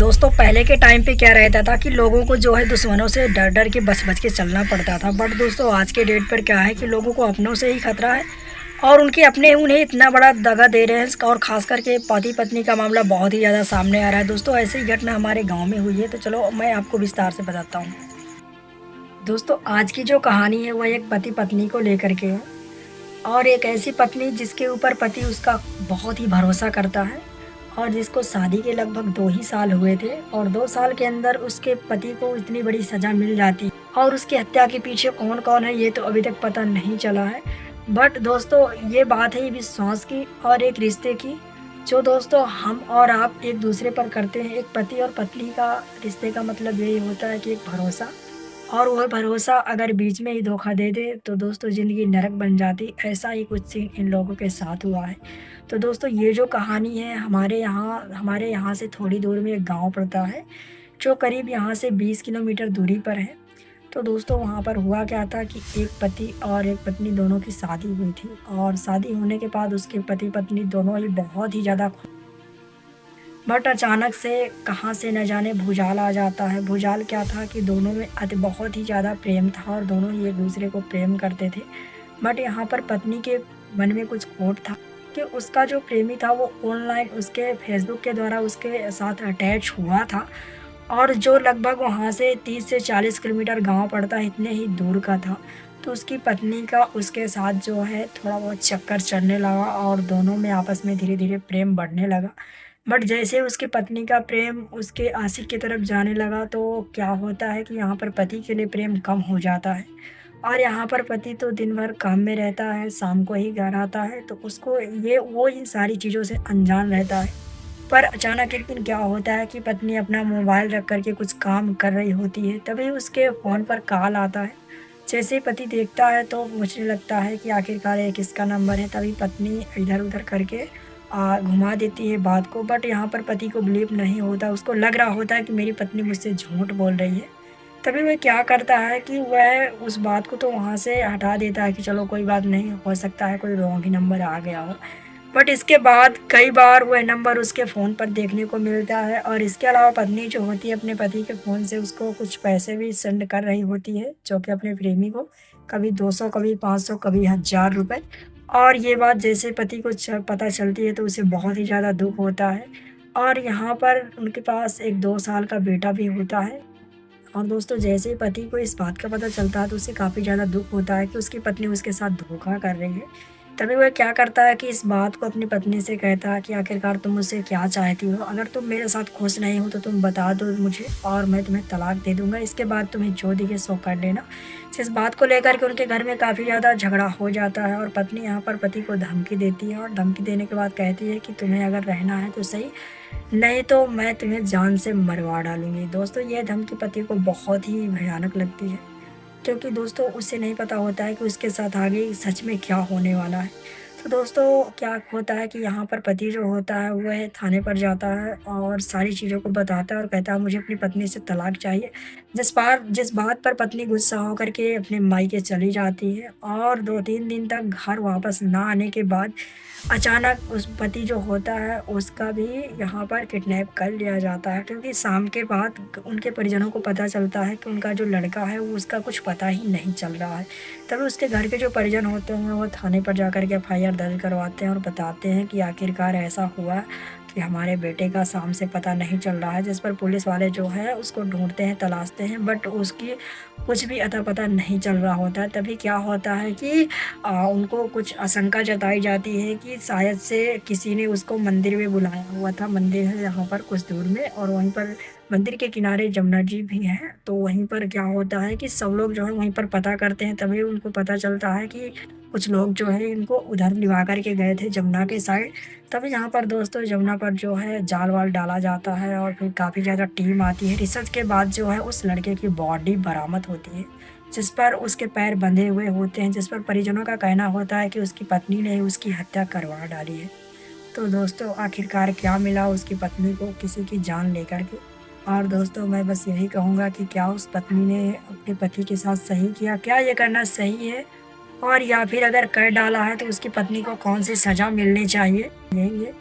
दोस्तों पहले के टाइम पे क्या रहता था कि लोगों को जो है दुश्मनों से डर डर के बच बच के चलना पड़ता था। बट दोस्तों आज के डेट पर क्या है कि लोगों को अपनों से ही खतरा है और उनके अपने उन्हें इतना बड़ा दगा दे रहे हैं। और ख़ास करके पति पत्नी का मामला बहुत ही ज़्यादा सामने आ रहा है। दोस्तों ऐसी ही घटना हमारे गांव में हुई है, तो चलो मैं आपको विस्तार से बताता हूँ। दोस्तों आज की जो कहानी है वह एक पति पत्नी को लेकर के है, और एक ऐसी पत्नी जिसके ऊपर पति उसका बहुत ही भरोसा करता है और जिसको शादी के लगभग 2 ही साल हुए थे, और 2 साल के अंदर उसके पति को इतनी बड़ी सज़ा मिल जाती है। और उसकी हत्या के पीछे कौन-कौन है ये तो अभी तक पता नहीं चला है। बट दोस्तों ये बात है विश्वास की और एक रिश्ते की, जो दोस्तों हम और आप एक दूसरे पर करते हैं। एक पति और पत्नी का रिश्ते का मतलब यही होता है कि एक भरोसा, और वह भरोसा अगर बीच में ही धोखा दे दे तो दोस्तों ज़िंदगी नरक बन जाती। ऐसा ही कुछ सीन इन लोगों के साथ हुआ है। तो दोस्तों ये जो कहानी है हमारे यहाँ से थोड़ी दूर में एक गाँव पड़ता है, जो करीब यहाँ से 20 किलोमीटर दूरी पर है। तो दोस्तों वहाँ पर हुआ क्या था कि एक पति और एक पत्नी दोनों की शादी हुई थी, और शादी होने के बाद उसके पति पत्नी दोनों ही बहुत ही ज़्यादा, बट अचानक से कहाँ से न जाने भूचाल आ जाता है। भूचाल क्या था कि दोनों में अति बहुत ही ज़्यादा प्रेम था और दोनों ही एक दूसरे को प्रेम करते थे। बट यहाँ पर पत्नी के मन में कुछ खोट था कि उसका जो प्रेमी था वो ऑनलाइन उसके फेसबुक के द्वारा उसके साथ अटैच हुआ था, और जो लगभग वहाँ से 30 से 40 किलोमीटर गांव पड़ता है, इतने ही दूर का था। तो उसकी पत्नी का उसके साथ जो है थोड़ा बहुत चक्कर चलने लगा और दोनों में आपस में धीरे धीरे प्रेम बढ़ने लगा। बट जैसे उसकी पत्नी का प्रेम उसके आशिक की तरफ जाने लगा, तो क्या होता है कि यहाँ पर पति के लिए प्रेम कम हो जाता है। और यहाँ पर पति तो दिन भर काम में रहता है, शाम को ही घर आता है, तो उसको वो इन सारी चीज़ों से अनजान रहता है। पर अचानक एक दिन क्या होता है कि पत्नी अपना मोबाइल रख कर के कुछ काम कर रही होती है, तभी उसके फ़ोन पर कॉल आता है। जैसे ही पति देखता है तो मुझे लगता है कि आखिरकार ये किसका नंबर है, तभी पत्नी इधर-उधर करके घुमा देती है बात को। बट यहाँ पर पति को बिलीव नहीं होता, उसको लग रहा होता है कि मेरी पत्नी मुझसे झूठ बोल रही है। तभी वह क्या करता है कि वह उस बात को तो वहाँ से हटा देता है कि चलो कोई बात नहीं, हो सकता है कोई रॉन्ग ही नंबर आ गया हो। बट इसके बाद कई बार वह नंबर उसके फ़ोन पर देखने को मिलता है, और इसके अलावा पत्नी जो होती है अपने पति के फ़ोन से उसको कुछ पैसे भी सेंड कर रही होती है, जो कि अपने प्रेमी को, कभी 200 कभी 500 कभी 1000 रुपए। और ये बात जैसे पति को पता चलती है तो उसे बहुत ही ज़्यादा दुःख होता है, और यहाँ पर उनके पास एक 2 साल का बेटा भी होता है। और दोस्तों जैसे ही पति को इस बात का पता चलता है तो उसे काफ़ी ज़्यादा दुःख होता है कि उसकी पत्नी उसके साथ धोखा कर रही है। तभी वह क्या करता है कि इस बात को अपनी पत्नी से कहता है कि आखिरकार तुम मुझसे क्या चाहती हो? अगर तुम मेरे साथ खुश नहीं हो तो तुम बता दो मुझे, और मैं तुम्हें तलाक दे दूँगा। इसके बाद तुम्हें जो दिखे सो कर लेना। जिस बात को लेकर के उनके घर में काफ़ी ज़्यादा झगड़ा हो जाता है, और पत्नी यहाँ पर पति को धमकी देती है, और धमकी देने के बाद कहती है कि तुम्हें अगर रहना है तो सही, नहीं तो मैं तुम्हें जान से मरवा डालूँगी। दोस्तों ये धमकी पति को बहुत ही भयानक लगती है, क्योंकि दोस्तों उसे नहीं पता होता है कि उसके साथ आगे सच में क्या होने वाला है। तो दोस्तों क्या होता है कि यहाँ पर पति जो होता है वह थाने पर जाता है और सारी चीज़ों को बताता है और कहता है मुझे अपनी पत्नी से तलाक चाहिए। जिस बात पर पत्नी गुस्सा होकर के अपने मायके चली जाती है, और 2-3 दिन तक घर वापस ना आने के बाद अचानक उस पति जो होता है उसका भी यहाँ पर किडनैप कर लिया जाता है, क्योंकि शाम के बाद उनके परिजनों को पता चलता है कि उनका जो लड़का है वो उसका कुछ पता ही नहीं चल रहा है। तभी उसके घर के जो परिजन होते हैं वो थाने पर जाकर के एफआईआर दर्ज करवाते हैं और बताते हैं कि आखिरकार ऐसा हुआ कि हमारे बेटे का शाम से पता नहीं चल रहा है। जिस पर पुलिस वाले जो है उसको ढूंढते हैं, तलाशते हैं, बट उसकी कुछ भी अता पता नहीं चल रहा होता है। तभी क्या होता है कि उनको कुछ आशंका जताई जाती है कि शायद से किसी ने उसको मंदिर में बुलाया हुआ था। मंदिर है यहाँ पर कुछ दूर में, और वहीं पर मंदिर के किनारे जमुना जी भी हैं। तो वहीं पर क्या होता है कि सब लोग जो है वहीं पर पता करते हैं, तभी उनको पता चलता है कि कुछ लोग जो है इनको उधर लिवा कर के गए थे जमुना के साइड। तभी यहाँ पर दोस्तों जमुना पर जो है जाल-वाल डाला जाता है, और फिर काफ़ी ज़्यादा टीम आती है। रिसर्च के बाद जो है उस लड़के की बॉडी बरामद होती है, जिस पर उसके पैर बंधे हुए होते हैं, जिस पर परिजनों का कहना होता है कि उसकी पत्नी ने ही उसकी हत्या करवा डाली है। तो दोस्तों आखिरकार क्या मिला उसकी पत्नी को किसी की जान लेकर के? और दोस्तों मैं बस यही कहूँगा कि क्या उस पत्नी ने अपने पति के साथ सही किया? क्या ये करना सही है? और या फिर अगर कर डाला है तो उसकी पत्नी को कौन सी सज़ा मिलनी चाहिए? यही है।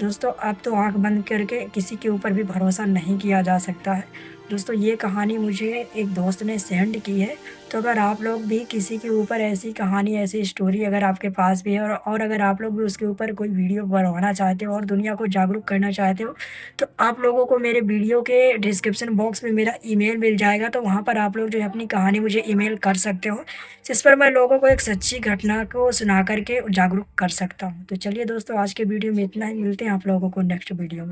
दोस्तों अब तो आँख बंद करके किसी के ऊपर भी भरोसा नहीं किया जा सकता है। दोस्तों ये कहानी मुझे एक दोस्त ने सेंड की है, तो अगर आप लोग भी किसी के ऊपर ऐसी कहानी, ऐसी स्टोरी अगर आपके पास भी है और अगर आप लोग भी उसके ऊपर कोई वीडियो बनवाना चाहते हो और दुनिया को जागरूक करना चाहते हो, तो आप लोगों को मेरे वीडियो के डिस्क्रिप्शन बॉक्स में मेरा ईमेल मिल जाएगा, तो वहाँ पर आप लोग जो है अपनी कहानी मुझे ईमेल कर सकते हो, जिस पर मैं लोगों को एक सच्ची घटना को सुना कर के जागरूक कर सकता हूँ। तो चलिए दोस्तों आज के वीडियो में इतना ही, मिलते हैं आप लोगों को नेक्स्ट वीडियो में।